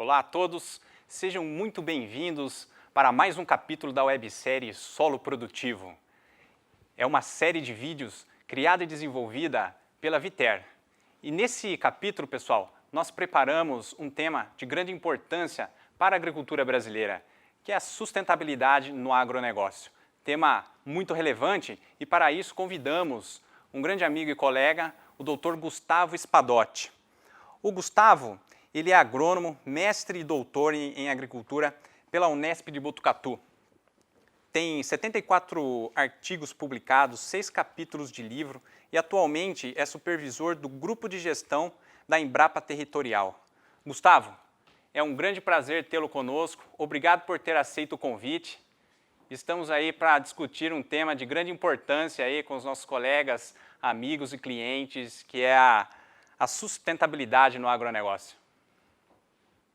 Olá a todos, sejam muito bem-vindos para mais um capítulo da websérie Solo Produtivo. É uma série de vídeos criada e desenvolvida pela Viter. E nesse capítulo, pessoal, nós preparamos um tema de grande importância para a agricultura brasileira, que é a sustentabilidade no agronegócio. Tema muito relevante e para isso convidamos um grande amigo e colega, o Dr. Gustavo Espadotti. O Gustavo, ele é agrônomo, mestre e doutor em agricultura pela Unesp de Botucatu. Tem 74 artigos publicados, 6 capítulos de livro e atualmente é supervisor do grupo de gestão da Embrapa Territorial. Gustavo, é um grande prazer tê-lo conosco. Obrigado por ter aceito o convite. Estamos aí para discutir um tema de grande importância aí com os nossos colegas, amigos e clientes, que é a sustentabilidade no agronegócio.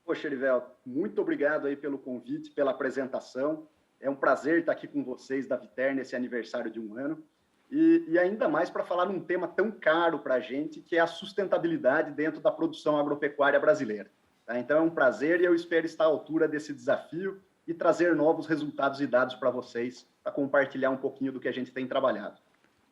Poxa, Erivelto, muito obrigado aí pelo convite, pela apresentação. É um prazer estar aqui com vocês da Viter nesse aniversário de 1 ano. E ainda mais para falar num tema tão caro para a gente, que é a sustentabilidade dentro da produção agropecuária brasileira. Tá? Então é um prazer e eu espero estar à altura desse desafio e trazer novos resultados e dados para vocês, para compartilhar um pouquinho do que a gente tem trabalhado.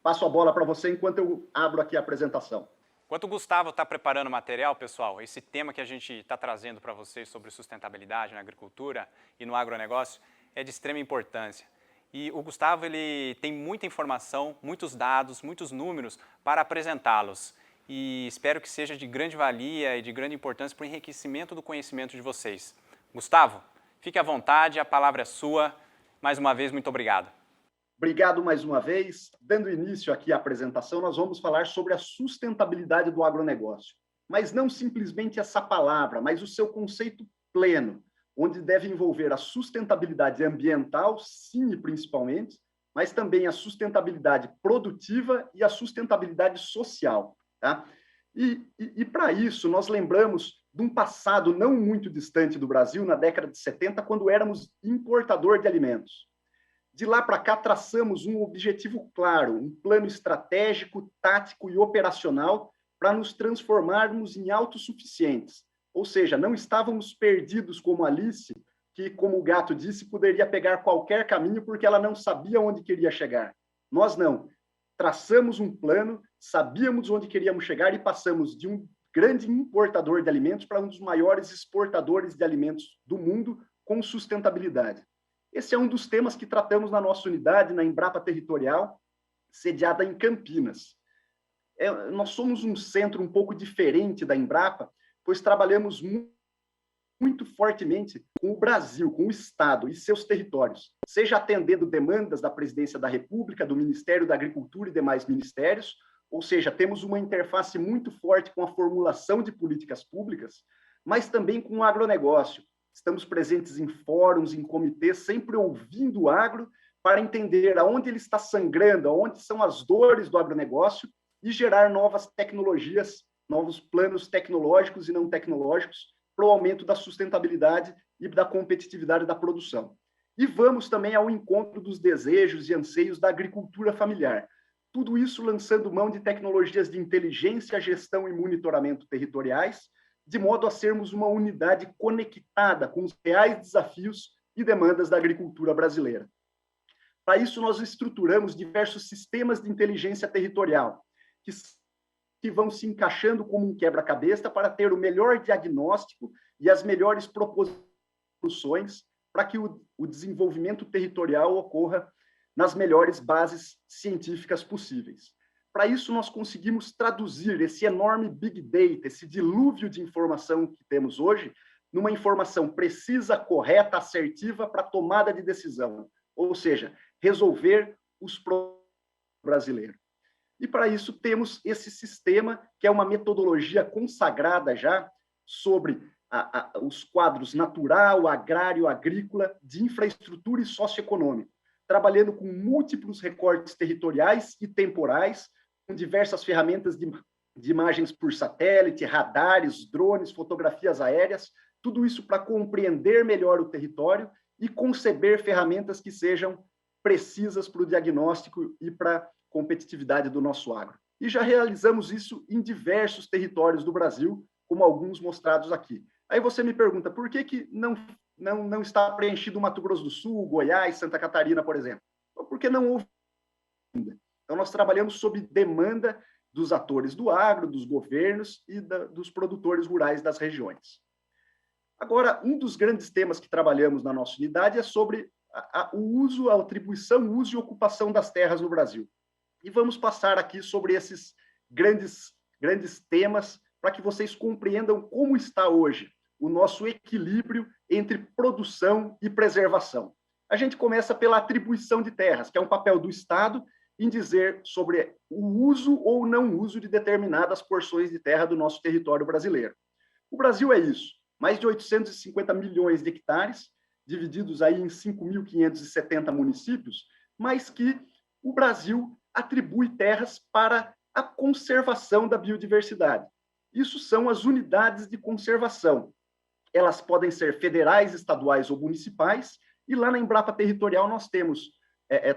Passo a bola para você enquanto eu abro aqui a apresentação. Enquanto o Gustavo está preparando o material, pessoal, esse tema que a gente está trazendo para vocês sobre sustentabilidade na agricultura e no agronegócio é de extrema importância. E o Gustavo ele tem muita informação, muitos dados, muitos números para apresentá-los. E espero que seja de grande valia e de grande importância para o enriquecimento do conhecimento de vocês. Gustavo, fique à vontade, a palavra é sua. Mais uma vez, muito obrigado. Obrigado mais uma vez. Dando início aqui à apresentação, nós vamos falar sobre a sustentabilidade do agronegócio. Mas não simplesmente essa palavra, mas o seu conceito pleno, onde deve envolver a sustentabilidade ambiental, sim, principalmente, mas também a sustentabilidade produtiva e a sustentabilidade social. Tá? E para isso, nós lembramos de um passado não muito distante do Brasil, na década de 70, quando éramos importador de alimentos. De lá para cá, traçamos um objetivo claro, um plano estratégico, tático e operacional para nos transformarmos em autossuficientes. Ou seja, não estávamos perdidos como Alice, que, como o gato disse, poderia pegar qualquer caminho porque ela não sabia onde queria chegar. Nós não. Traçamos um plano, sabíamos onde queríamos chegar e passamos de um grande importador de alimentos para um dos maiores exportadores de alimentos do mundo com sustentabilidade. Esse é um dos temas que tratamos na nossa unidade, na Embrapa Territorial, sediada em Campinas. Nós somos um centro um pouco diferente da Embrapa, pois trabalhamos muito fortemente com o Brasil, com o Estado e seus territórios, seja atendendo demandas da Presidência da República, do Ministério da Agricultura e demais ministérios, ou seja, temos uma interface muito forte com a formulação de políticas públicas, mas também com o agronegócio. Estamos presentes em fóruns, em comitês, sempre ouvindo o agro para entender aonde ele está sangrando, aonde são as dores do agronegócio e gerar novas tecnologias, novos planos tecnológicos e não tecnológicos para o aumento da sustentabilidade e da competitividade da produção. E vamos também ao encontro dos desejos e anseios da agricultura familiar. Tudo isso lançando mão de tecnologias de inteligência, gestão e monitoramento territoriais, de modo a sermos uma unidade conectada com os reais desafios e demandas da agricultura brasileira. Para isso, nós estruturamos diversos sistemas de inteligência territorial, que vão se encaixando como um quebra-cabeça para ter o melhor diagnóstico e as melhores proposições para que o desenvolvimento territorial ocorra nas melhores bases científicas possíveis. Para isso, nós conseguimos traduzir esse enorme Big Data, esse dilúvio de informação que temos hoje, numa informação precisa, correta, assertiva para tomada de decisão, ou seja, resolver os problemas brasileiros. E para isso temos esse sistema, que é uma metodologia consagrada já sobre os quadros natural, agrário, agrícola, de infraestrutura e socioeconômico, trabalhando com múltiplos recortes territoriais e temporais, com diversas ferramentas de imagens por satélite, radares, drones, fotografias aéreas, tudo isso para compreender melhor o território e conceber ferramentas que sejam precisas para o diagnóstico e para a competitividade do nosso agro. E já realizamos isso em diversos territórios do Brasil, como alguns mostrados aqui. Aí você me pergunta, por que não está preenchido o Mato Grosso do Sul, Goiás, Santa Catarina, por exemplo? Porque não houve ainda. Então, nós trabalhamos sob demanda dos atores do agro, dos governos e dos produtores rurais das regiões. Agora, um dos grandes temas que trabalhamos na nossa unidade é sobre o uso, a atribuição, uso e ocupação das terras no Brasil. E vamos passar aqui sobre esses grandes temas para que vocês compreendam como está hoje o nosso equilíbrio entre produção e preservação. A gente começa pela atribuição de terras, que é um papel do Estado em dizer sobre o uso ou não uso de determinadas porções de terra do nosso território brasileiro. O Brasil é isso, mais de 850 milhões de hectares, divididos aí em 5.570 municípios, mas que o Brasil atribui terras para a conservação da biodiversidade. Isso são as unidades de conservação. Elas podem ser federais, estaduais ou municipais, e lá na Embrapa Territorial nós temos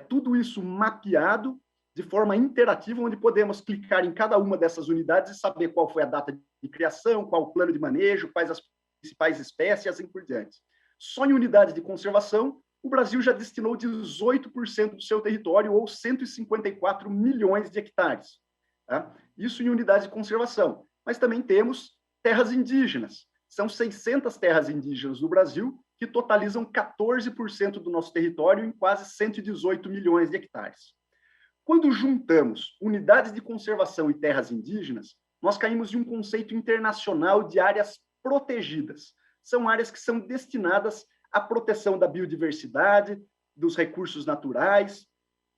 tudo isso mapeado de forma interativa, onde podemos clicar em cada uma dessas unidades e saber qual foi a data de criação, qual o plano de manejo, quais as principais espécies e assim por diante. Só em unidade de conservação, o Brasil já destinou 18% do seu território, ou 154 milhões de hectares. Tá? Isso em unidade de conservação. Mas também temos terras indígenas. São 600 terras indígenas no Brasil, que totalizam 14% do nosso território em quase 118 milhões de hectares. Quando juntamos unidades de conservação e terras indígenas, nós caímos em um conceito internacional de áreas protegidas. São áreas que são destinadas à proteção da biodiversidade, dos recursos naturais,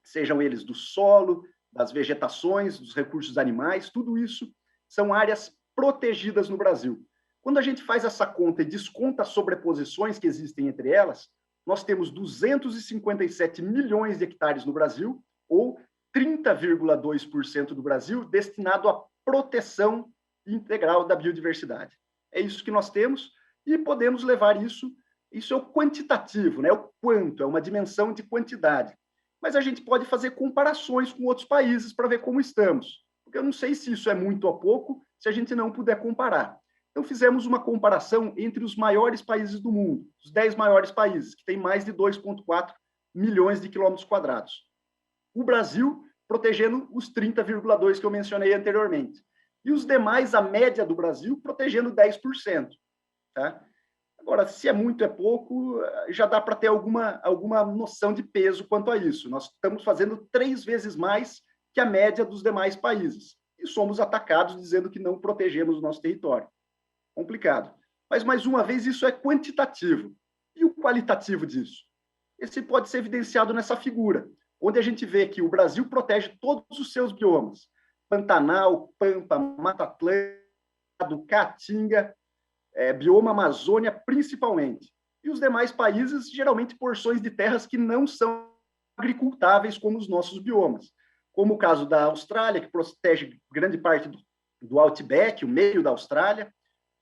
sejam eles do solo, das vegetações, dos recursos animais, tudo isso são áreas protegidas no Brasil. Quando a gente faz essa conta e desconta as sobreposições que existem entre elas, nós temos 257 milhões de hectares no Brasil, ou 30,2% do Brasil destinado à proteção integral da biodiversidade. É isso que nós temos e podemos levar isso é o quantitativo, né? O quanto, é uma dimensão de quantidade. Mas a gente pode fazer comparações com outros países para ver como estamos. Porque eu não sei se isso é muito ou pouco, se a gente não puder comparar. Então, fizemos uma comparação entre os maiores países do mundo, os 10 maiores países, que têm mais de 2,4 milhões de quilômetros quadrados. O Brasil protegendo os 30,2 que eu mencionei anteriormente. E os demais, a média do Brasil, protegendo 10%. Tá? Agora, se é muito, é pouco, já dá para ter alguma noção de peso quanto a isso. Nós estamos fazendo 3 vezes mais que a média dos demais países. E somos atacados dizendo que não protegemos o nosso território. Complicado. Mas, mais uma vez, isso é quantitativo. E o qualitativo disso? Esse pode ser evidenciado nessa figura, onde a gente vê que o Brasil protege todos os seus biomas. Pantanal, Pampa, Mata Atlântica, Caatinga, bioma Amazônia, principalmente. E os demais países, geralmente, porções de terras que não são agricultáveis como os nossos biomas. Como o caso da Austrália, que protege grande parte do Outback, o meio da Austrália.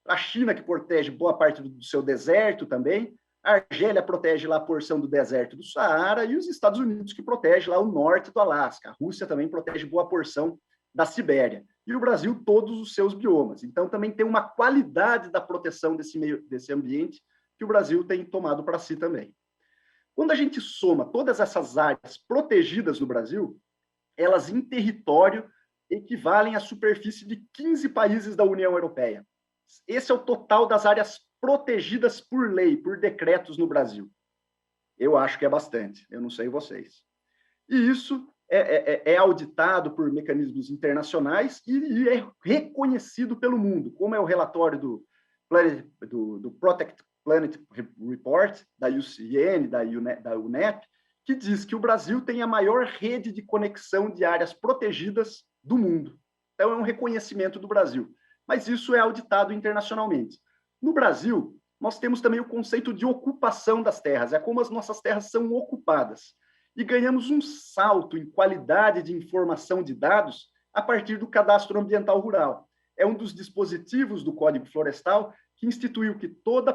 A China, que protege boa parte do seu deserto também. A Argélia protege lá a porção do deserto do Saara. E os Estados Unidos, que protege lá o norte do Alasca. A Rússia também protege boa porção da Sibéria. E o Brasil, todos os seus biomas. Então, também tem uma qualidade da proteção desse ambiente que o Brasil tem tomado para si também. Quando a gente soma todas essas áreas protegidas no Brasil, elas em território equivalem à superfície de 15 países da União Europeia. Esse é o total das áreas protegidas por lei, por decretos no Brasil. Eu acho que é bastante, eu não sei vocês. E isso é auditado por mecanismos internacionais e é reconhecido pelo mundo, como é o relatório do Protect Planet Report, da UCN, da UNEP, que diz que o Brasil tem a maior rede de conexão de áreas protegidas do mundo. Então, é um reconhecimento do Brasil. Mas isso é auditado internacionalmente. No Brasil, nós temos também o conceito de ocupação das terras, é como as nossas terras são ocupadas. E ganhamos um salto em qualidade de informação de dados a partir do Cadastro Ambiental Rural. É um dos dispositivos do Código Florestal que instituiu que toda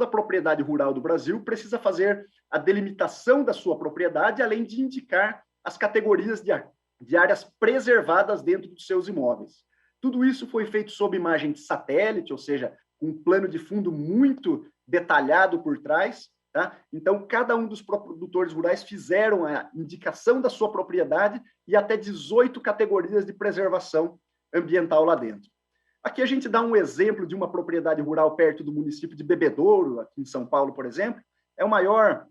propriedade rural do Brasil precisa fazer a delimitação da sua propriedade, além de indicar as categorias de áreas preservadas dentro dos seus imóveis. Tudo isso foi feito sob imagem de satélite, ou seja, com um plano de fundo muito detalhado por trás. Tá? Então, cada um dos produtores rurais fizeram a indicação da sua propriedade e até 18 categorias de preservação ambiental lá dentro. Aqui a gente dá um exemplo de uma propriedade rural perto do município de Bebedouro, aqui em São Paulo, por exemplo. É a maior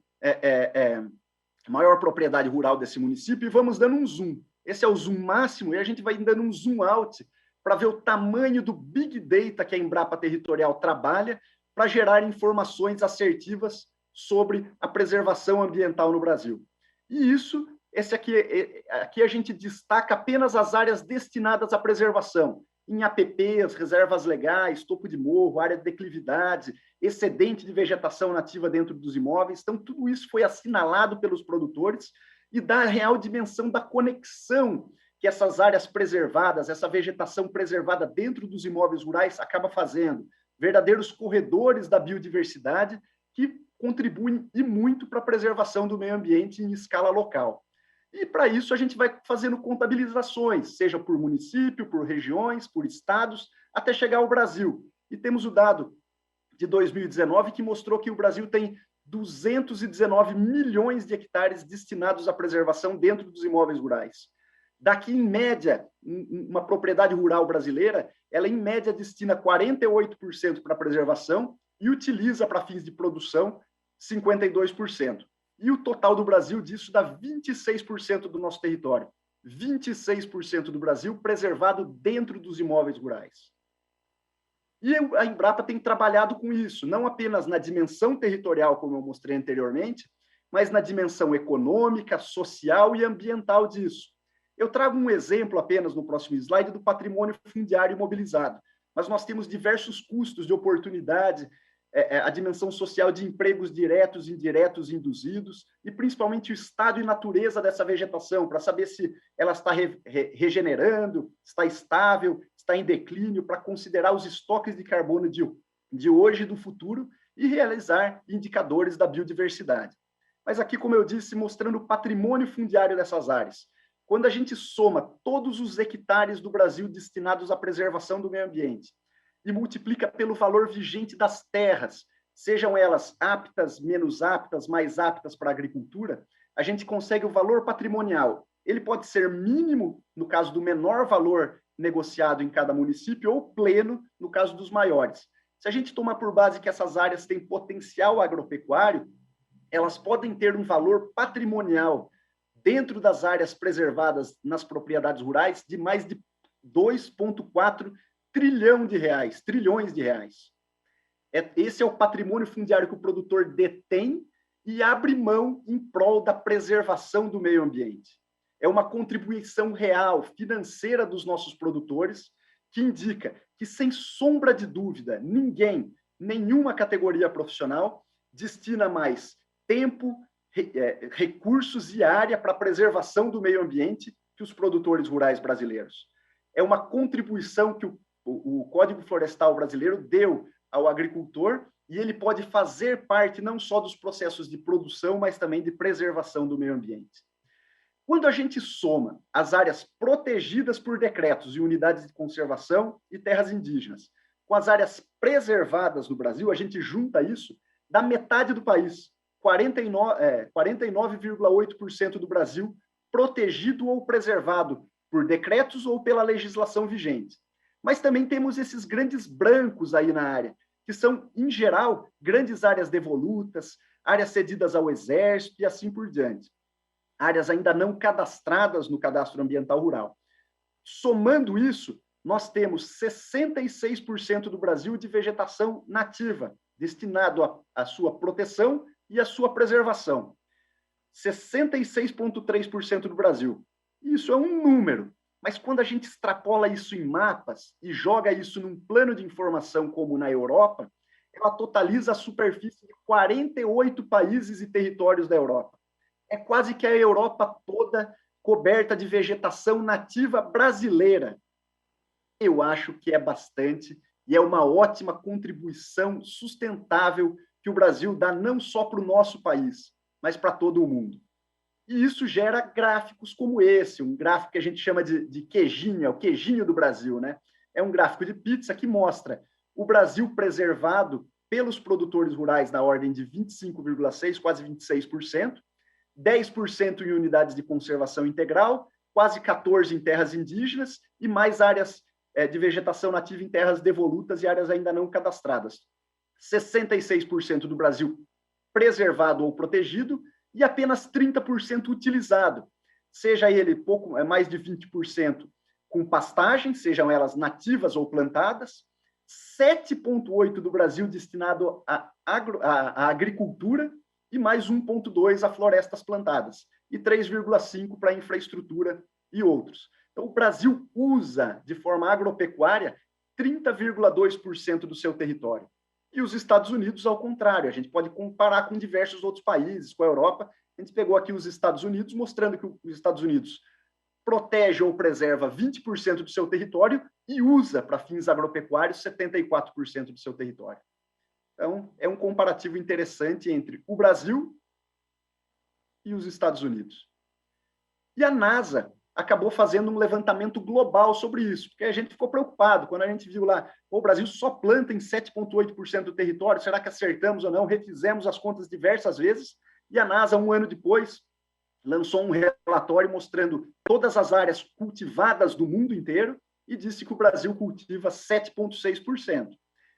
propriedade rural desse município, e vamos dando um zoom. Esse é o zoom máximo, e a gente vai dando um zoom out para ver o tamanho do Big Data que a Embrapa Territorial trabalha para gerar informações assertivas sobre a preservação ambiental no Brasil. E isso, aqui a gente destaca apenas as áreas destinadas à preservação, em APPs, reservas legais, topo de morro, área de declividade, excedente de vegetação nativa dentro dos imóveis. Então, tudo isso foi assinalado pelos produtores e dá a real dimensão da conexão que essas áreas preservadas, essa vegetação preservada dentro dos imóveis rurais acaba fazendo. Verdadeiros corredores da biodiversidade que contribuem e muito para a preservação do meio ambiente em escala local. E, para isso, a gente vai fazendo contabilizações, seja por município, por regiões, por estados, até chegar ao Brasil. E temos o dado de 2019 que mostrou que o Brasil tem 219 milhões de hectares destinados à preservação dentro dos imóveis rurais. Daqui, em média, uma propriedade rural brasileira, ela, em média, destina 48% para preservação e utiliza para fins de produção 52%. E o total do Brasil disso dá 26% do nosso território. 26% do Brasil preservado dentro dos imóveis rurais. E a Embrapa tem trabalhado com isso, não apenas na dimensão territorial, como eu mostrei anteriormente, mas na dimensão econômica, social e ambiental disso. Eu trago um exemplo apenas no próximo slide do patrimônio fundiário imobilizado, mas nós temos diversos custos de oportunidade, a dimensão social de empregos diretos, indiretos, induzidos, e principalmente o estado e natureza dessa vegetação, para saber se ela está regenerando, está estável, está em declínio, para considerar os estoques de carbono de hoje e do futuro e realizar indicadores da biodiversidade. Mas aqui, como eu disse, mostrando o patrimônio fundiário dessas áreas. Quando a gente soma todos os hectares do Brasil destinados à preservação do meio ambiente, e multiplica pelo valor vigente das terras, sejam elas aptas, menos aptas, mais aptas para a agricultura, a gente consegue o valor patrimonial. Ele pode ser mínimo, no caso do menor valor negociado em cada município, ou pleno, no caso dos maiores. Se a gente tomar por base que essas áreas têm potencial agropecuário, elas podem ter um valor patrimonial dentro das áreas preservadas nas propriedades rurais de mais de 2,4 trilhões de reais. Esse é o patrimônio fundiário que o produtor detém e abre mão em prol da preservação do meio ambiente. É uma contribuição real, financeira dos nossos produtores, que indica que, sem sombra de dúvida, nenhuma categoria profissional destina mais tempo, recursos e área para a preservação do meio ambiente que os produtores rurais brasileiros. É uma contribuição que o Código Florestal brasileiro deu ao agricultor, e ele pode fazer parte não só dos processos de produção, mas também de preservação do meio ambiente. Quando a gente soma as áreas protegidas por decretos e unidades de conservação e terras indígenas com as áreas preservadas no Brasil, a gente junta isso, dá metade do país, 49,8% do Brasil protegido ou preservado por decretos ou pela legislação vigente. Mas também temos esses grandes brancos aí na área, que são, em geral, grandes áreas devolutas, áreas cedidas ao Exército e assim por diante. Áreas ainda não cadastradas no Cadastro Ambiental Rural. Somando isso, nós temos 66% do Brasil de vegetação nativa, destinado à sua proteção e à sua preservação. 66,3% do Brasil. Isso é um número. Mas quando a gente extrapola isso em mapas e joga isso num plano de informação como na Europa, ela totaliza a superfície de 48 países e territórios da Europa. É quase que a Europa toda coberta de vegetação nativa brasileira. Eu acho que é bastante e é uma ótima contribuição sustentável que o Brasil dá não só para o nosso país, mas para todo o mundo. E isso gera gráficos como esse, um gráfico que a gente chama de queijinho, é o queijinho do Brasil, né? É um gráfico de pizza que mostra o Brasil preservado pelos produtores rurais na ordem de 25,6%, quase 26%, 10% em unidades de conservação integral, quase 14% em terras indígenas e mais áreas de vegetação nativa em terras devolutas e áreas ainda não cadastradas. 66% do Brasil preservado ou protegido e apenas 30% utilizado, seja ele mais de 20% com pastagem, sejam elas nativas ou plantadas, 7,8% do Brasil destinado à agricultura e mais 1,2% a florestas plantadas e 3,5% para infraestrutura e outros. Então, o Brasil usa de forma agropecuária 30,2% do seu território. E os Estados Unidos, ao contrário, a gente pode comparar com diversos outros países, com a Europa. A gente pegou aqui os Estados Unidos, mostrando que os Estados Unidos protege ou preserva 20% do seu território e usa, para fins agropecuários, 74% do seu território. Então, é um comparativo interessante entre o Brasil e os Estados Unidos. E a NASA acabou fazendo um levantamento global sobre isso, porque a gente ficou preocupado quando a gente viu lá, o Brasil só planta em 7,8% do território, será que acertamos ou não? Refizemos as contas diversas vezes, e a NASA, um ano depois, lançou um relatório mostrando todas as áreas cultivadas do mundo inteiro e disse que o Brasil cultiva 7,6%.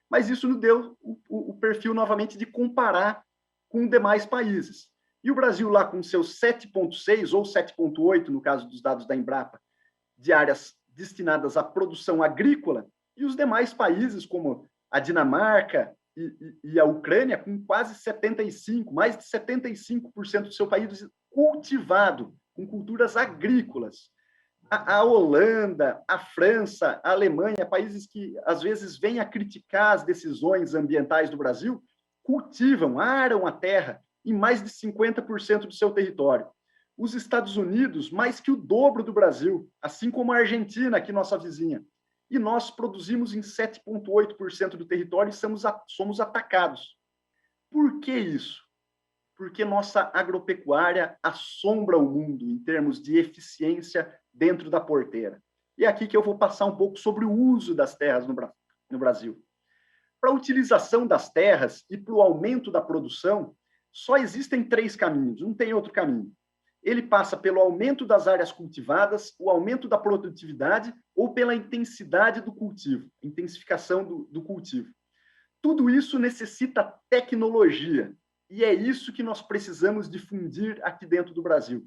Mas isso nos deu o perfil, novamente, de comparar com demais países. E o Brasil, lá com seus 7,6% ou 7,8%, no caso dos dados da Embrapa, de áreas destinadas à produção agrícola, e os demais países, como a Dinamarca e a Ucrânia, com quase 75%, mais de 75% do seu país cultivado, com culturas agrícolas. A Holanda, a França, a Alemanha, países que às vezes vêm a criticar as decisões ambientais do Brasil, cultivam, aram a terra em mais de 50% do seu território. Os Estados Unidos, mais que o dobro do Brasil, assim como a Argentina, aqui nossa vizinha. E nós produzimos em 7,8% do território e somos atacados. Por que isso? Porque nossa agropecuária assombra o mundo em termos de eficiência dentro da porteira. E é aqui que eu vou passar um pouco sobre o uso das terras no Brasil. Para a utilização das terras e para o aumento da produção, só existem 3 caminhos, não tem outro caminho. Ele passa pelo aumento das áreas cultivadas, o aumento da produtividade ou pela intensidade do cultivo, intensificação do cultivo. Tudo isso necessita tecnologia, e é isso que nós precisamos difundir aqui dentro do Brasil.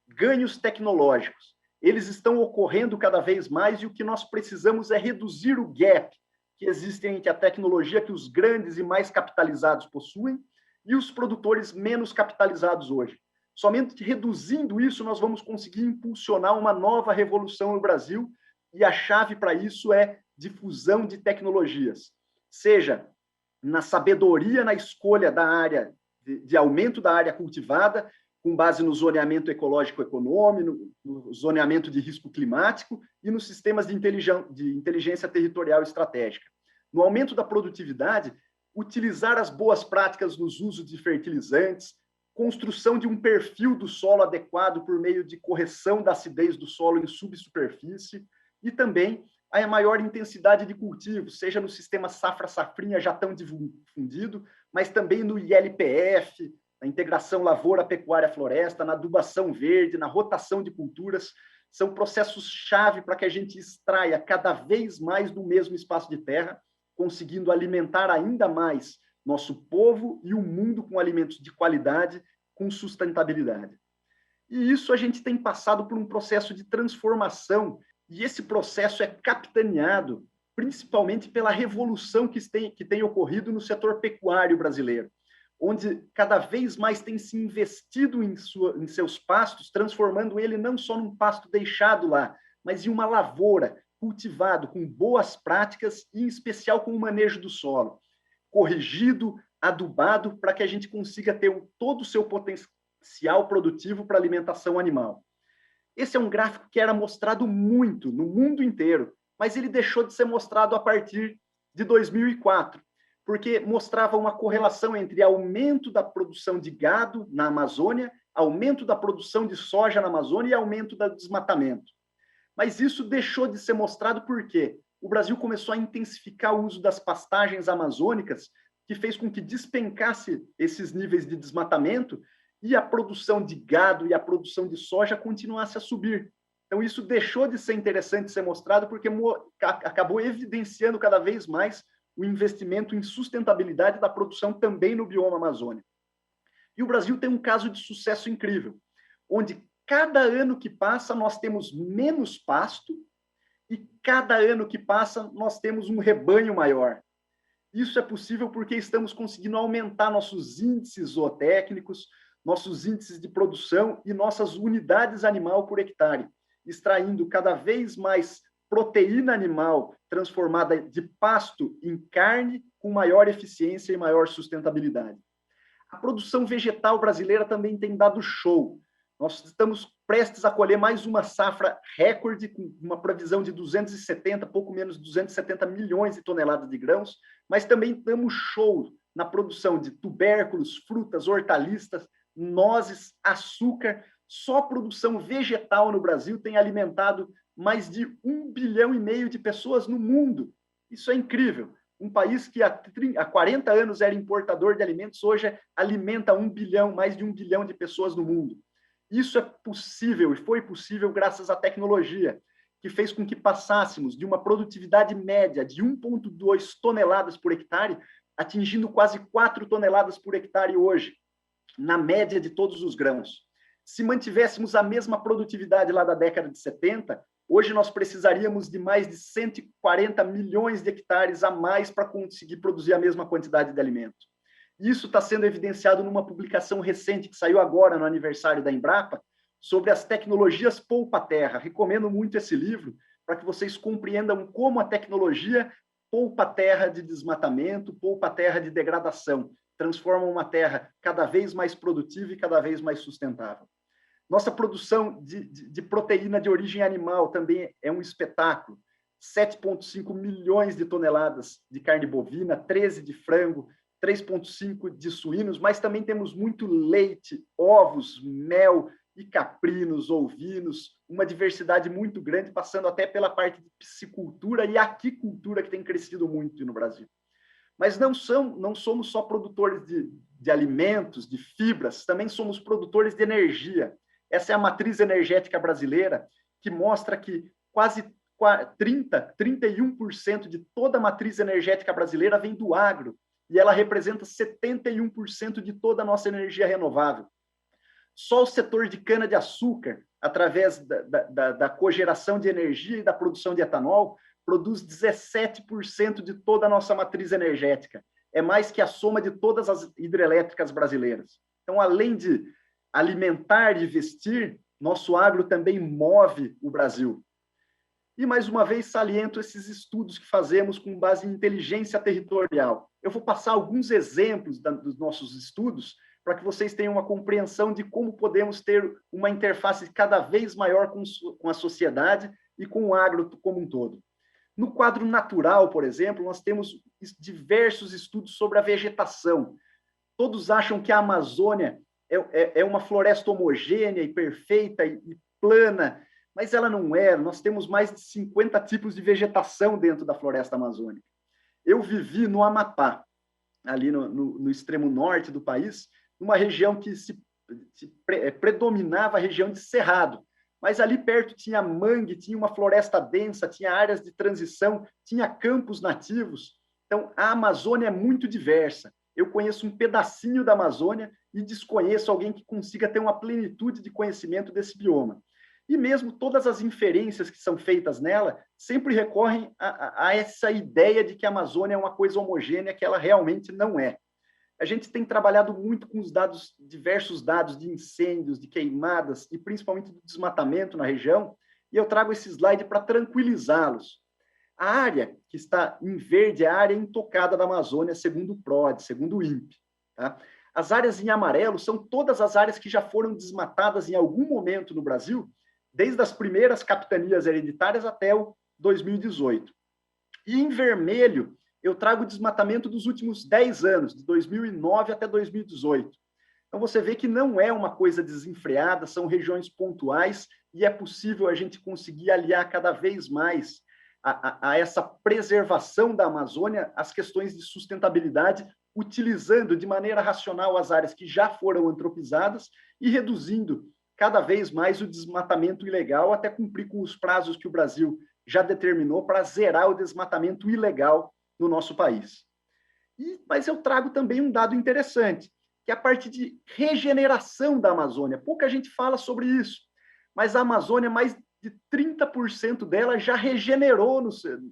Ganhos tecnológicos. Eles estão ocorrendo cada vez mais e o que nós precisamos é reduzir o gap que existe entre a tecnologia que os grandes e mais capitalizados possuem e os produtores menos capitalizados hoje. Somente reduzindo isso, nós vamos conseguir impulsionar uma nova revolução no Brasil, e a chave para isso é difusão de tecnologias, seja na sabedoria na escolha da área, de aumento da área cultivada, com base no zoneamento ecológico-econômico, no zoneamento de risco climático e nos sistemas de inteligência territorial estratégica. No aumento da produtividade, utilizar as boas práticas nos usos de fertilizantes, construção de um perfil do solo adequado por meio de correção da acidez do solo em subsuperfície e também a maior intensidade de cultivo, seja no sistema safra-safrinha já tão difundido, mas também no ILPF, na integração lavoura-pecuária-floresta, na adubação verde, na rotação de culturas. São processos-chave para que a gente extraia cada vez mais do mesmo espaço de terra, conseguindo alimentar ainda mais nosso povo e o mundo com alimentos de qualidade, com sustentabilidade. E isso a gente tem passado por um processo de transformação, e esse processo é capitaneado principalmente pela revolução que tem ocorrido no setor pecuário brasileiro, onde cada vez mais tem se investido em seus pastos, transformando ele não só num pasto deixado lá, mas em uma lavoura, cultivado com boas práticas e, em especial, com o manejo do solo, corrigido, adubado, para que a gente consiga ter todo o seu potencial produtivo para alimentação animal. Esse é um gráfico que era mostrado muito no mundo inteiro, mas ele deixou de ser mostrado a partir de 2004, porque mostrava uma correlação entre aumento da produção de gado na Amazônia, aumento da produção de soja na Amazônia e aumento do desmatamento. Mas isso deixou de ser mostrado por quê? o Brasil começou a intensificar o uso das pastagens amazônicas, que fez com que despencasse esses níveis de desmatamento e a produção de gado e a produção de soja continuasse a subir. Então, isso deixou de ser interessante ser mostrado porque acabou evidenciando cada vez mais o investimento em sustentabilidade da produção também no bioma Amazônia. E o Brasil tem um caso de sucesso incrível, onde cada ano que passa nós temos menos pasto e cada ano que passa nós temos um rebanho maior. Isso é possível porque estamos conseguindo aumentar nossos índices zootécnicos, nossos índices de produção e nossas unidades animal por hectare, extraindo cada vez mais proteína animal transformada de pasto em carne com maior eficiência e maior sustentabilidade. A produção vegetal brasileira também tem dado show. Nós estamos prestes a colher mais uma safra recorde, com uma previsão de 270, pouco menos de 270 milhões de toneladas de grãos, mas também damos show na produção de tubérculos, frutas, hortaliças, nozes, açúcar. Só a produção vegetal no Brasil tem alimentado mais de 1,5 bilhão de pessoas no mundo. Isso é incrível. Um país que há 40 anos era importador de alimentos, hoje alimenta 1 bilhão, mais de 1 bilhão de pessoas no mundo. Isso é possível e foi possível graças à tecnologia, que fez com que passássemos de uma produtividade média de 1,2 toneladas por hectare, atingindo quase 4 toneladas por hectare hoje, na média de todos os grãos. Se mantivéssemos a mesma produtividade lá da década de 70, hoje nós precisaríamos de mais de 140 milhões de hectares a mais para conseguir produzir a mesma quantidade de alimento. Isso está sendo evidenciado numa publicação recente que saiu agora no aniversário da Embrapa, sobre as tecnologias poupa-terra. Recomendo muito esse livro para que vocês compreendam como a tecnologia poupa a terra de desmatamento, poupa a terra de degradação, transforma uma terra cada vez mais produtiva e cada vez mais sustentável. Nossa produção de proteína de origem animal também é um espetáculo. 7,5 milhões de toneladas de carne bovina, 13 de frango, 3,5 de suínos, mas também temos muito leite, ovos, mel e caprinos, ovinos, uma diversidade muito grande, passando até pela parte de piscicultura e aquicultura, que tem crescido muito no Brasil. Mas não somos só produtores de alimentos, de fibras, também somos produtores de energia. Essa é a matriz energética brasileira, que mostra que quase 31% de toda a matriz energética brasileira vem do agro, e ela representa 71% de toda a nossa energia renovável. Só o setor de cana-de-açúcar, através da cogeração de energia e da produção de etanol, produz 17% de toda a nossa matriz energética. É mais que a soma de todas as hidrelétricas brasileiras. Então, além de alimentar e vestir, nosso agro também move o Brasil. E, mais uma vez, saliento esses estudos que fazemos com base em inteligência territorial. Eu vou passar alguns exemplos dos nossos estudos para que vocês tenham uma compreensão de como podemos ter uma interface cada vez maior com a sociedade e com o agro como um todo. No quadro natural, por exemplo, nós temos diversos estudos sobre a vegetação. Todos acham que a Amazônia é uma floresta homogênea e perfeita e plana, mas ela não é. Nós temos mais de 50 tipos de vegetação dentro da floresta amazônica. Eu vivi no Amapá, ali no extremo norte do país, numa região que predominava a região de cerrado, mas ali perto tinha mangue, tinha uma floresta densa, tinha áreas de transição, tinha campos nativos. Então, a Amazônia é muito diversa. Eu conheço um pedacinho da Amazônia e desconheço alguém que consiga ter uma plenitude de conhecimento desse bioma. E mesmo todas as inferências que são feitas nela sempre recorrem a essa ideia de que a Amazônia é uma coisa homogênea, que ela realmente não é. A gente tem trabalhado muito com os dados, diversos dados de incêndios, de queimadas e principalmente do desmatamento na região, e eu trago esse slide para tranquilizá-los. A área que está em verde é a área intocada da Amazônia, segundo o PRODE, segundo o INPE. Tá? As áreas em amarelo são todas as áreas que já foram desmatadas em algum momento no Brasil, desde as primeiras capitanias hereditárias até o 2018. E em vermelho, eu trago o desmatamento dos últimos 10 anos, de 2009 até 2018. Então, você vê que não é uma coisa desenfreada, são regiões pontuais e é possível a gente conseguir aliar cada vez mais a essa preservação da Amazônia as questões de sustentabilidade, utilizando de maneira racional as áreas que já foram antropizadas e reduzindo cada vez mais o desmatamento ilegal, até cumprir com os prazos que o Brasil já determinou para zerar o desmatamento ilegal no nosso país. Mas eu trago também um dado interessante, que é a parte de regeneração da Amazônia. Pouca gente fala sobre isso, mas a Amazônia, mais de 30% dela já regenerou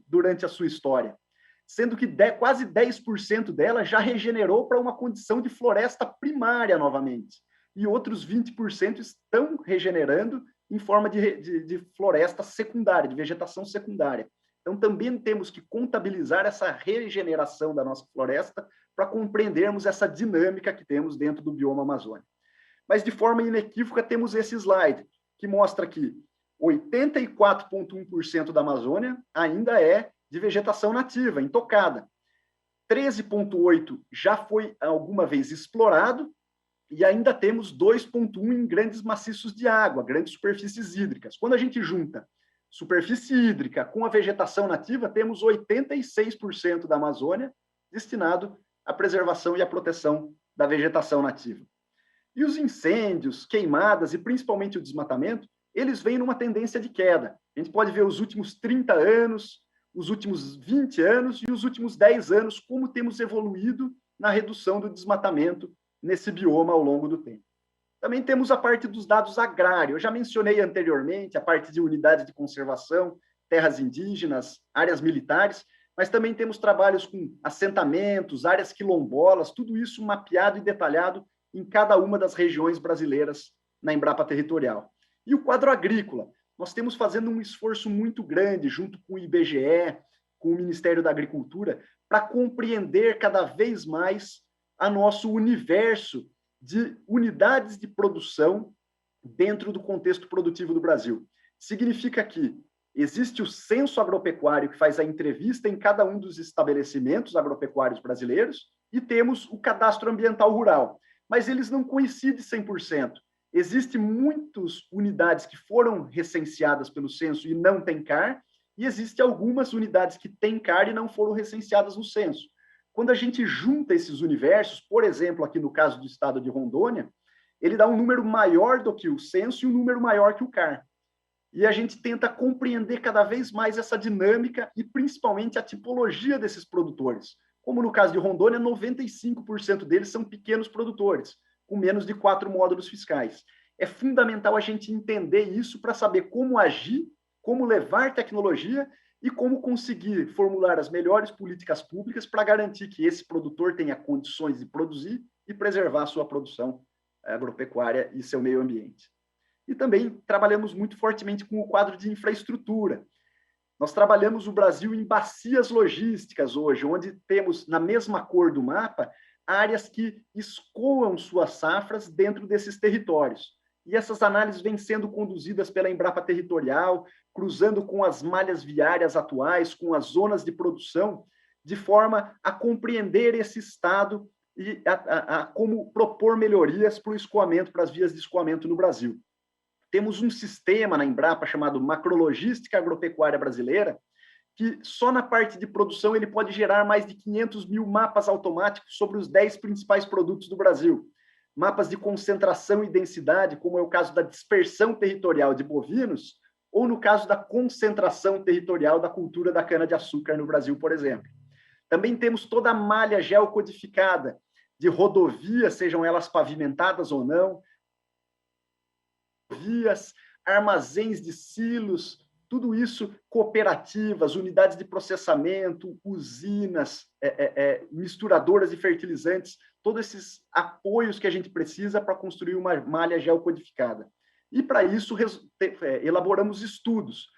durante a sua história, sendo que quase 10% dela já regenerou para uma condição de floresta primária novamente, e outros 20% estão regenerando em forma de floresta secundária, de vegetação secundária. Então, também temos que contabilizar essa regeneração da nossa floresta para compreendermos essa dinâmica que temos dentro do bioma amazônico. Mas, de forma inequívoca, temos esse slide, que mostra que 84,1% da Amazônia ainda é de vegetação nativa, intocada. 13,8% já foi alguma vez explorado, e ainda temos 2,1% em grandes maciços de água, grandes superfícies hídricas. Quando a gente junta superfície hídrica com a vegetação nativa, temos 86% da Amazônia destinado à preservação e à proteção da vegetação nativa. E os incêndios, queimadas e principalmente o desmatamento, eles vêm numa tendência de queda. A gente pode ver os últimos 30 anos, os últimos 20 anos e os últimos 10 anos, como temos evoluído na redução do desmatamento nesse bioma ao longo do tempo. Também temos a parte dos dados agrários. Eu já mencionei anteriormente a parte de unidades de conservação, terras indígenas, áreas militares, mas também temos trabalhos com assentamentos, áreas quilombolas, tudo isso mapeado e detalhado em cada uma das regiões brasileiras na Embrapa Territorial. E o quadro agrícola. Nós temos fazendo um esforço muito grande, junto com o IBGE, com o Ministério da Agricultura, para compreender cada vez mais a nosso universo de unidades de produção dentro do contexto produtivo do Brasil. Significa que existe o censo agropecuário, que faz a entrevista em cada um dos estabelecimentos agropecuários brasileiros, e temos o cadastro ambiental rural, mas eles não coincidem 100%. Existem muitas unidades que foram recenseadas pelo censo e não têm CAR, e existem algumas unidades que têm CAR e não foram recenseadas no censo. Quando a gente junta esses universos, por exemplo, aqui no caso do estado de Rondônia, ele dá um número maior do que o censo e um número maior que o CAR. E a gente tenta compreender cada vez mais essa dinâmica e principalmente a tipologia desses produtores. Como no caso de Rondônia, 95% deles são pequenos produtores, com menos de 4 módulos fiscais. É fundamental a gente entender isso para saber como agir, como levar tecnologia e como conseguir formular as melhores políticas públicas para garantir que esse produtor tenha condições de produzir e preservar a sua produção agropecuária e seu meio ambiente. E também trabalhamos muito fortemente com o quadro de infraestrutura. Nós trabalhamos o Brasil em bacias logísticas hoje, onde temos, na mesma cor do mapa, áreas que escoam suas safras dentro desses territórios. E essas análises vêm sendo conduzidas pela Embrapa Territorial, cruzando com as malhas viárias atuais, com as zonas de produção, de forma a compreender esse estado e a como propor melhorias para o escoamento, para as vias de escoamento no Brasil. Temos um sistema na Embrapa chamado Macrologística Agropecuária Brasileira, que só na parte de produção ele pode gerar mais de 500 mil mapas automáticos sobre os 10 principais produtos do Brasil. Mapas de concentração e densidade, como é o caso da dispersão territorial de bovinos, ou no caso da concentração territorial da cultura da cana-de-açúcar no Brasil, por exemplo. Também temos toda a malha geocodificada de rodovias, sejam elas pavimentadas ou não, vias, armazéns de silos, tudo isso, cooperativas, unidades de processamento, usinas, misturadoras de fertilizantes, todos esses apoios que a gente precisa para construir uma malha geocodificada. E, para isso, elaboramos estudos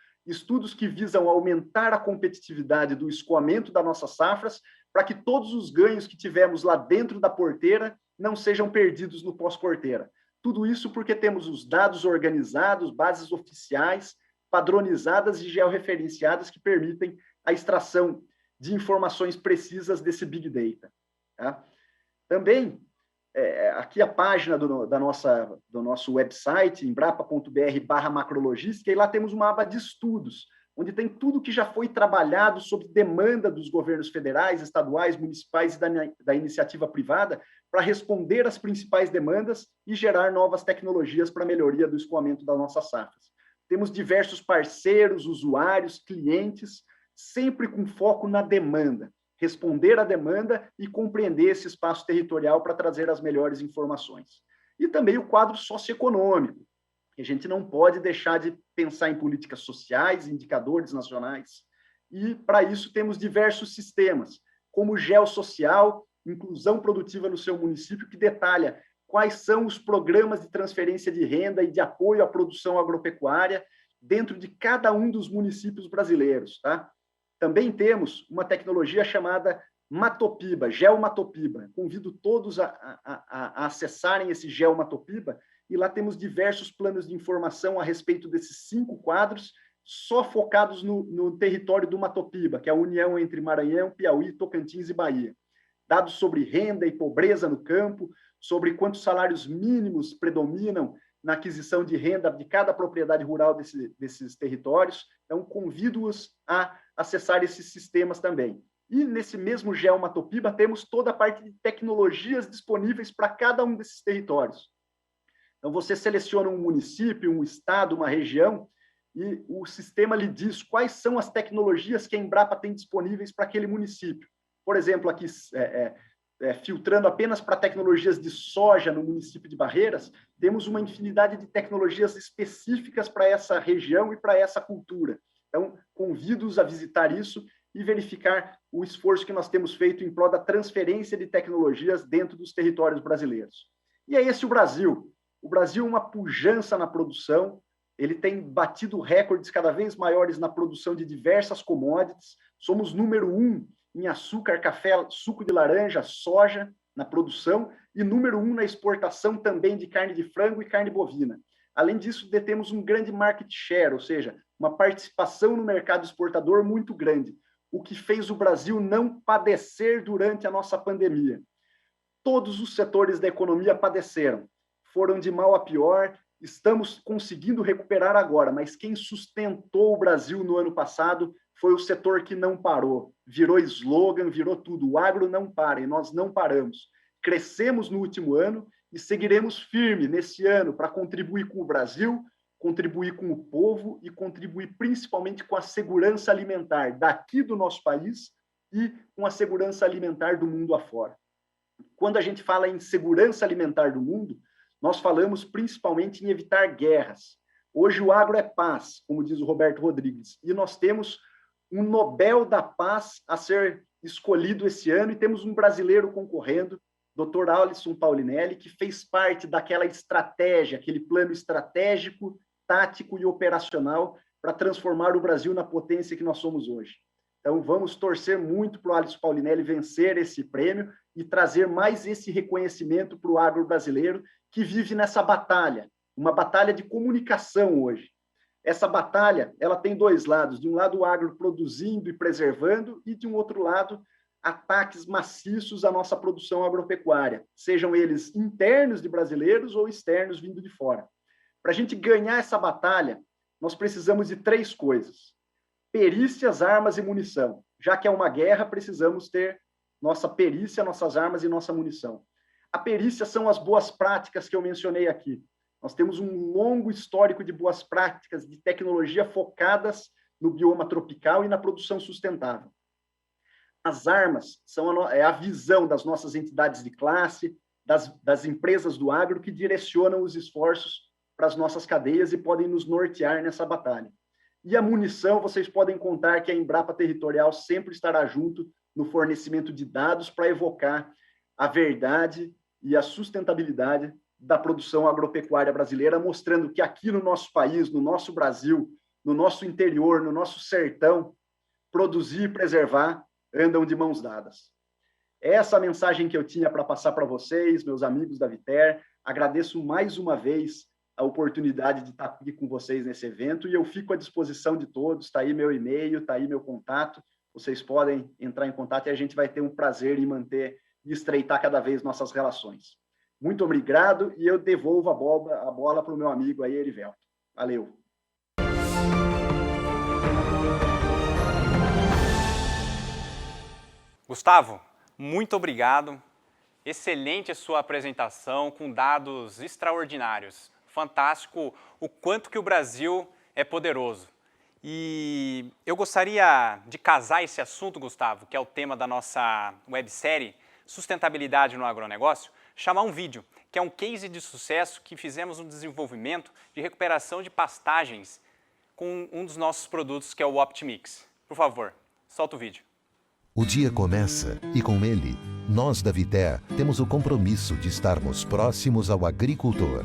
que visam aumentar a competitividade do escoamento das nossas safras, para que todos os ganhos que tivemos lá dentro da porteira não sejam perdidos no pós-porteira. Tudo isso porque temos os dados organizados, bases oficiais, padronizadas e georreferenciadas que permitem a extração de informações precisas desse Big Data. Tá? Também, aqui a página do nosso website, embrapa.br/macrologística, e lá temos uma aba de estudos, onde tem tudo que já foi trabalhado sob demanda dos governos federais, estaduais, municipais e da iniciativa privada para responder às principais demandas e gerar novas tecnologias para a melhoria do escoamento das nossas safras. Temos diversos parceiros, usuários, clientes, sempre com foco na demanda, responder à demanda e compreender esse espaço territorial para trazer as melhores informações. E também o quadro socioeconômico. A gente não pode deixar de pensar em políticas sociais, indicadores nacionais, e para isso temos diversos sistemas, como o Geossocial, Inclusão Produtiva no seu município, que detalha quais são os programas de transferência de renda e de apoio à produção agropecuária dentro de cada um dos municípios brasileiros, tá? Também temos uma tecnologia chamada Matopiba, Geomatopiba. Convido todos a acessarem esse Geomatopiba, e lá temos diversos planos de informação a respeito desses 5 quadros, só focados no território do Matopiba, que é a união entre Maranhão, Piauí, Tocantins e Bahia. Dados sobre renda e pobreza no campo, sobre quantos salários mínimos predominam na aquisição de renda de cada propriedade rural desses territórios. Então, convido-os a acessar esses sistemas também. E nesse mesmo Geomatopiba temos toda a parte de tecnologias disponíveis para cada um desses territórios. Então, você seleciona um município, um estado, uma região, e o sistema lhe diz quais são as tecnologias que a Embrapa tem disponíveis para aquele município. Por exemplo, aqui, filtrando apenas para tecnologias de soja no município de Barreiras, temos uma infinidade de tecnologias específicas para essa região e para essa cultura. Então, convido-os a visitar isso e verificar o esforço que nós temos feito em prol da transferência de tecnologias dentro dos territórios brasileiros. E é esse o Brasil. O Brasil é uma pujança na produção, ele tem batido recordes cada vez maiores na produção de diversas commodities, somos número 1 em açúcar, café, suco de laranja, soja na produção e número 1 na exportação também de carne de frango e carne bovina. Além disso, detemos um grande market share, ou seja, uma participação no mercado exportador muito grande, o que fez o Brasil não padecer durante a nossa pandemia. Todos os setores da economia padeceram, foram de mal a pior, estamos conseguindo recuperar agora, mas quem sustentou o Brasil no ano passado foi o setor que não parou, virou slogan, virou tudo, o agro não para, e nós não paramos. Crescemos no último ano e seguiremos firme nesse ano para contribuir com o Brasil, contribuir com o povo e contribuir principalmente com a segurança alimentar daqui do nosso país e com a segurança alimentar do mundo afora. Quando a gente fala em segurança alimentar do mundo, nós falamos principalmente em evitar guerras. Hoje o agro é paz, como diz o Roberto Rodrigues, e nós temos um Nobel da Paz a ser escolhido esse ano e temos um brasileiro concorrendo, Dr. Alisson Paulinelli, que fez parte daquela estratégia, aquele plano estratégico, tático e operacional para transformar o Brasil na potência que nós somos hoje. Então, vamos torcer muito para o Alisson Paulinelli vencer esse prêmio e trazer mais esse reconhecimento para o agro brasileiro que vive nessa batalha, uma batalha de comunicação hoje. Essa batalha, ela tem 2 lados. De um lado, o agro produzindo e preservando, e de um outro lado, ataques maciços à nossa produção agropecuária, sejam eles internos de brasileiros ou externos vindo de fora. Para a gente ganhar essa batalha, nós precisamos de 3 coisas: perícias, armas e munição. Já que é uma guerra, precisamos ter nossa perícia, nossas armas e nossa munição. A perícia são as boas práticas que eu mencionei aqui. Nós temos um longo histórico de boas práticas, de tecnologia focadas no bioma tropical e na produção sustentável. As armas são a visão das nossas entidades de classe, das empresas do agro que direcionam os esforços para as nossas cadeias e podem nos nortear nessa batalha. E a munição, vocês podem contar que a Embrapa Territorial sempre estará junto no fornecimento de dados para evocar a verdade e a sustentabilidade da produção agropecuária brasileira, mostrando que aqui no nosso país, no nosso Brasil, no nosso interior, no nosso sertão, produzir e preservar andam de mãos dadas. Essa é a mensagem que eu tinha para passar para vocês, meus amigos da Viter. Agradeço mais uma vez a oportunidade de estar aqui com vocês nesse evento e eu fico à disposição de todos. Está aí meu e-mail, está aí meu contato. Vocês podem entrar em contato e a gente vai ter um prazer em manter e estreitar cada vez nossas relações. Muito obrigado e eu devolvo a bola para o meu amigo aí, Erivelto. Valeu. Gustavo, muito obrigado. Excelente a sua apresentação, com dados extraordinários. Fantástico o quanto que o Brasil é poderoso. E eu gostaria de casar esse assunto, Gustavo, que é o tema da nossa websérie, Sustentabilidade no Agronegócio, chamar um vídeo, que é um case de sucesso que fizemos no desenvolvimento de recuperação de pastagens com um dos nossos produtos, que é o Optimix. Por favor, solta o vídeo. O dia começa e, com ele, nós da Viter temos o compromisso de estarmos próximos ao agricultor.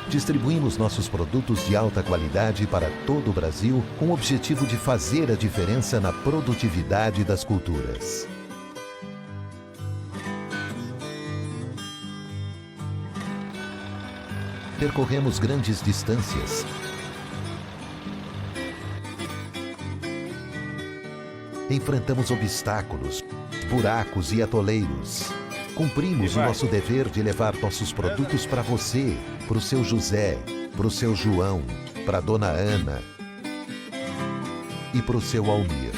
Distribuímos nossos produtos de alta qualidade para todo o Brasil com o objetivo de fazer a diferença na produtividade das culturas. Percorremos grandes distâncias. Enfrentamos obstáculos, buracos e atoleiros. Cumprimos o nosso dever de levar nossos produtos para você, para o seu José, para o seu João, para a dona Ana e para o seu Almir.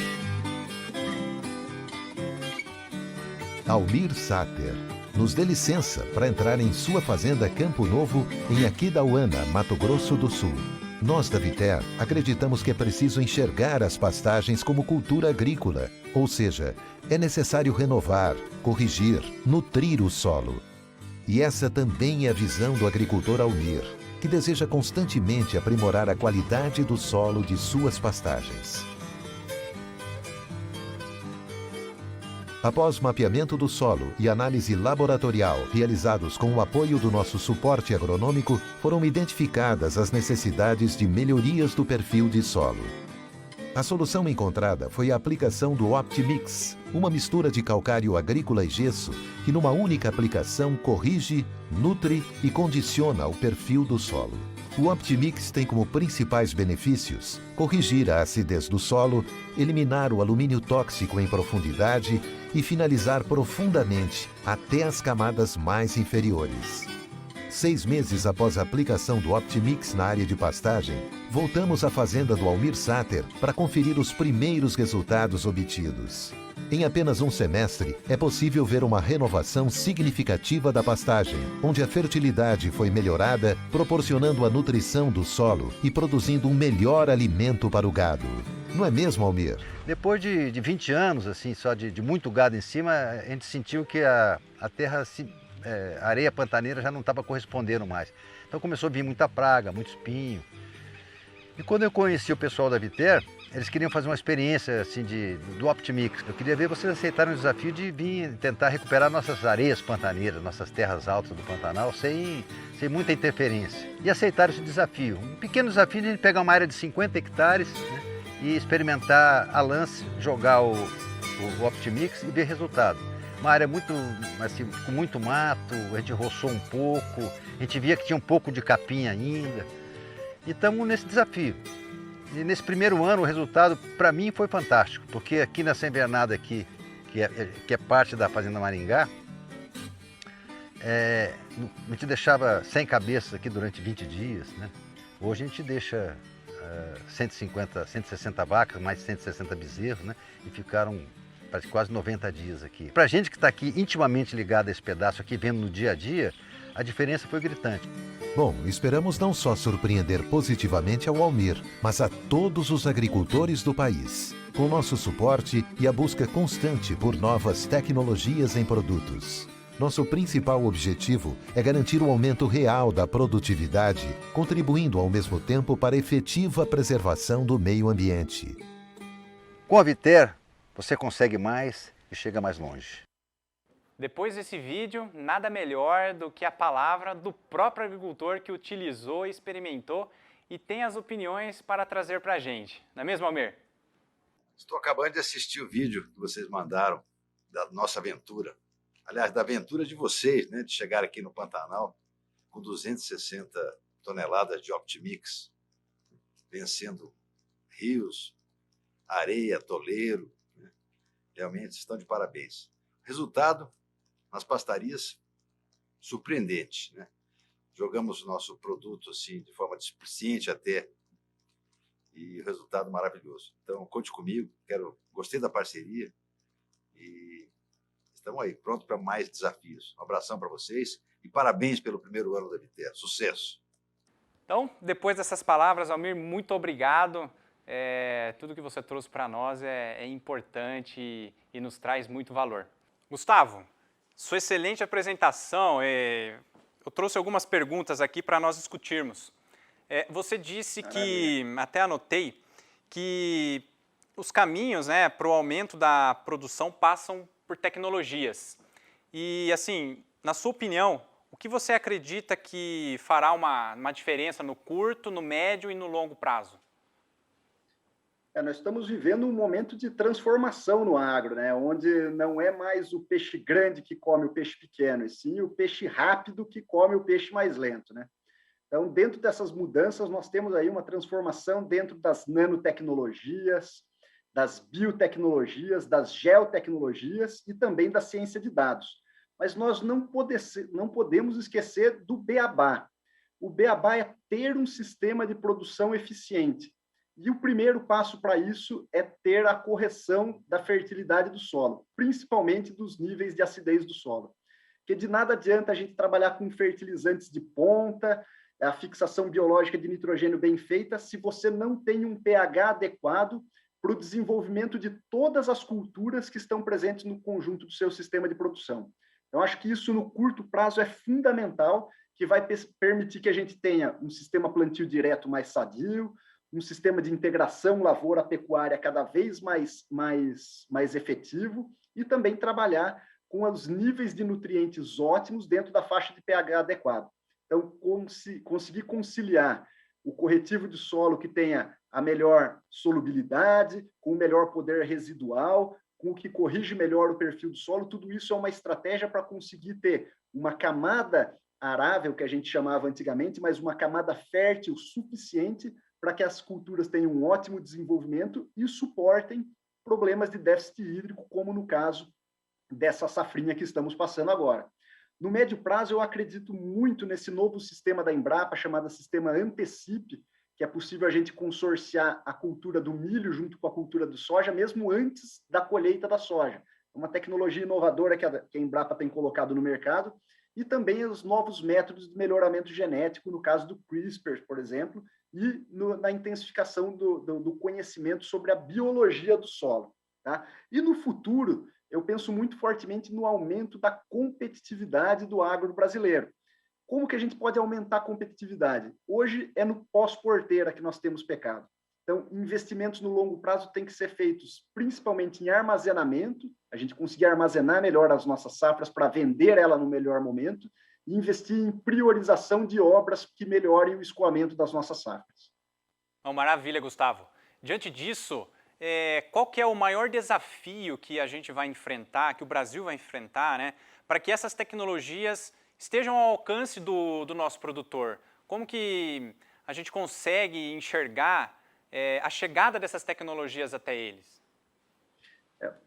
Almir Sater, nos dê licença para entrar em sua fazenda Campo Novo, em Aquidauana, Mato Grosso do Sul. Nós da Viter acreditamos que é preciso enxergar as pastagens como cultura agrícola, ou seja, é necessário renovar, corrigir, nutrir o solo. E essa também é a visão do agricultor Almir, que deseja constantemente aprimorar a qualidade do solo de suas pastagens. Após mapeamento do solo e análise laboratorial realizados com o apoio do nosso suporte agronômico, foram identificadas as necessidades de melhorias do perfil de solo. A solução encontrada foi a aplicação do Optimix, uma mistura de calcário agrícola e gesso que numa única aplicação corrige, nutre e condiciona o perfil do solo. O Optimix tem como principais benefícios corrigir a acidez do solo, eliminar o alumínio tóxico em profundidade e finalizar profundamente até as camadas mais inferiores. 6 meses após a aplicação do Optimix na área de pastagem, voltamos à fazenda do Almir Sater para conferir os primeiros resultados obtidos. Em apenas um semestre, é possível ver uma renovação significativa da pastagem, onde a fertilidade foi melhorada, proporcionando a nutrição do solo e produzindo um melhor alimento para o gado. Não é mesmo, Almir? Depois de 20 anos, assim, só de muito gado em cima, a gente sentiu que a terra, a areia pantaneira já não estava correspondendo mais. Então começou a vir muita praga, muito espinho. E quando eu conheci o pessoal da Viter, eles queriam fazer uma experiência assim, do Optimix. Eu queria ver vocês aceitarem o desafio de vir tentar recuperar nossas areias pantaneiras, nossas terras altas do Pantanal, sem muita interferência. E aceitaram esse desafio. Um pequeno desafio de a gente pegar uma área de 50 hectares, né, e experimentar a lance, jogar o Optimix e ver resultado. Uma área muito, assim, com muito mato, a gente roçou um pouco, a gente via que tinha um pouco de capim ainda. E estamos nesse desafio. E nesse primeiro ano o resultado para mim foi fantástico, porque aqui nessa invernada aqui, que é parte da Fazenda Maringá, a gente deixava 100 cabeças aqui durante 20 dias, né? Hoje a gente deixa 150, 160 vacas, mais 160 bezerros, né? E ficaram quase 90 dias aqui. Para a gente que está aqui intimamente ligado a esse pedaço aqui, vendo no dia a dia, a diferença foi gritante. Bom, esperamos não só surpreender positivamente ao Almir, mas a todos os agricultores do país, com nosso suporte e a busca constante por novas tecnologias em produtos. Nosso principal objetivo é garantir o aumento real da produtividade, contribuindo ao mesmo tempo para a efetiva preservação do meio ambiente. Com a Viter, você consegue mais e chega mais longe. Depois desse vídeo, nada melhor do que a palavra do próprio agricultor que utilizou, experimentou e tem as opiniões para trazer para a gente. Não é mesmo, Almir? Estou acabando de assistir o vídeo que vocês mandaram da nossa aventura. Aliás, da aventura de vocês, né, de chegar aqui no Pantanal com 260 toneladas de Optimix, vencendo rios, areia, toleiro, né? Realmente estão de parabéns. Resultado, nas pastarias, surpreendente, né? Jogamos o nosso produto assim de forma displicente até e resultado maravilhoso. Então, conte comigo, gostei da parceria e estamos aí, prontos para mais desafios. Um abração para vocês e parabéns pelo primeiro ano da Viter. Sucesso! Então, depois dessas palavras, Almir, muito obrigado. Tudo que você trouxe para nós é importante e nos traz muito valor. Gustavo, sua excelente apresentação, eu trouxe algumas perguntas aqui para nós discutirmos. Você disse que, até anotei, que os caminhos, né, para o aumento da produção passam por tecnologias. E, assim, na sua opinião, o que você acredita que fará uma diferença no curto, no médio e no longo prazo? Nós estamos vivendo um momento de transformação no agro, né? Onde não é mais o peixe grande que come o peixe pequeno, e sim o peixe rápido que come o peixe mais lento, né? Então, dentro dessas mudanças, nós temos aí uma transformação dentro das nanotecnologias, das biotecnologias, das geotecnologias e também da ciência de dados. Mas nós não podemos esquecer do beabá. O beabá é ter um sistema de produção eficiente. E o primeiro passo para isso é ter a correção da fertilidade do solo, principalmente dos níveis de acidez do solo. Porque de nada adianta a gente trabalhar com fertilizantes de ponta, a fixação biológica de nitrogênio bem feita, se você não tem um pH adequado para o desenvolvimento de todas as culturas que estão presentes no conjunto do seu sistema de produção. Então, acho que isso, no curto prazo, é fundamental, que vai permitir que a gente tenha um sistema plantio direto mais sadio, um sistema de integração lavoura-pecuária cada vez mais efetivo e também trabalhar com os níveis de nutrientes ótimos dentro da faixa de pH adequado. Então, conseguir conciliar o corretivo de solo que tenha a melhor solubilidade, com o melhor poder residual, com o que corrige melhor o perfil do solo, tudo isso é uma estratégia para conseguir ter uma camada arável, que a gente chamava antigamente, mas uma camada fértil suficiente para que as culturas tenham um ótimo desenvolvimento e suportem problemas de déficit hídrico, como no caso dessa safrinha que estamos passando agora. No médio prazo, eu acredito muito nesse novo sistema da Embrapa, chamado Sistema Antecipe, que é possível a gente consorciar a cultura do milho junto com a cultura do soja, mesmo antes da colheita da soja. É uma tecnologia inovadora que a Embrapa tem colocado no mercado, e também os novos métodos de melhoramento genético, no caso do CRISPR, por exemplo, e na intensificação do conhecimento sobre a biologia do solo. Tá? E no futuro, eu penso muito fortemente no aumento da competitividade do agro brasileiro. Como que a gente pode aumentar a competitividade? Hoje é no pós-porteira que nós temos pecado. Então, investimentos no longo prazo têm que ser feitos principalmente em armazenamento, a gente conseguir armazenar melhor as nossas safras para vender ela no melhor momento, e investir em priorização de obras que melhorem o escoamento das nossas safras. Maravilha, Gustavo. Diante disso, qual que é o maior desafio que a gente vai enfrentar, que o Brasil vai enfrentar, né, para que essas tecnologias estejam ao alcance do nosso produtor? Como que a gente consegue enxergar a chegada dessas tecnologias até eles?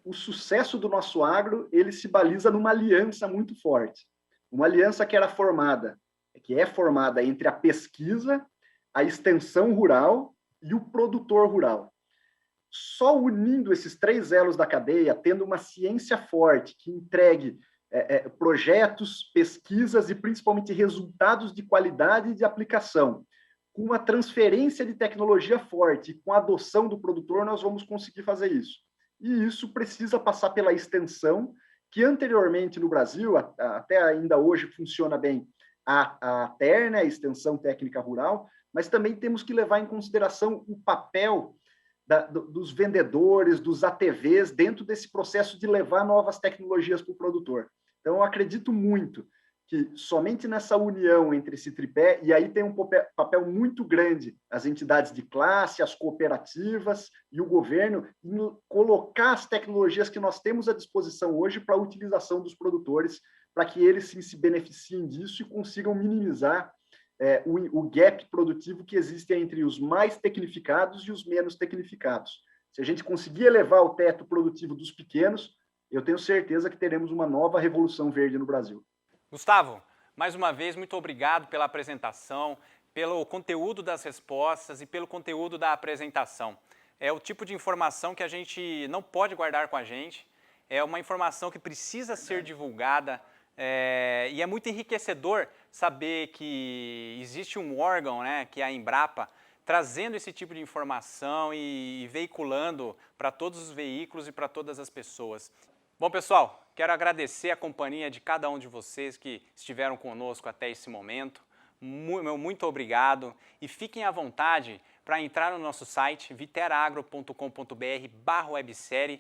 O sucesso do nosso agro, ele se baliza numa aliança muito forte. Uma aliança que é formada entre a pesquisa, a extensão rural e o produtor rural. Só unindo esses três elos da cadeia, tendo uma ciência forte que entregue projetos, pesquisas e principalmente resultados de qualidade e de aplicação, com uma transferência de tecnologia forte, com a adoção do produtor, nós vamos conseguir fazer isso. E isso precisa passar pela extensão, que anteriormente no Brasil, até ainda hoje funciona bem, a TER, a Extensão Técnica Rural, mas também temos que levar em consideração o papel dos vendedores, dos ATVs, dentro desse processo de levar novas tecnologias para o produtor. Então, eu acredito muito que somente nessa união entre esse tripé, e aí tem um papel muito grande as entidades de classe, as cooperativas e o governo, em colocar as tecnologias que nós temos à disposição hoje para a utilização dos produtores, para que eles sim se beneficiem disso e consigam minimizar o gap produtivo que existe entre os mais tecnificados e os menos tecnificados. Se a gente conseguir elevar o teto produtivo dos pequenos, eu tenho certeza que teremos uma nova revolução verde no Brasil. Gustavo, mais uma vez, muito obrigado pela apresentação, pelo conteúdo das respostas e pelo conteúdo da apresentação. É o tipo de informação que a gente não pode guardar com a gente, é uma informação que precisa ser divulgada, e é muito enriquecedor saber que existe um órgão, né, que é a Embrapa, trazendo esse tipo de informação e veiculando para todos os veículos e para todas as pessoas. Bom, pessoal, quero agradecer a companhia de cada um de vocês que estiveram conosco até esse momento. Meu muito obrigado e fiquem à vontade para entrar no nosso site viteragro.com.br/websérie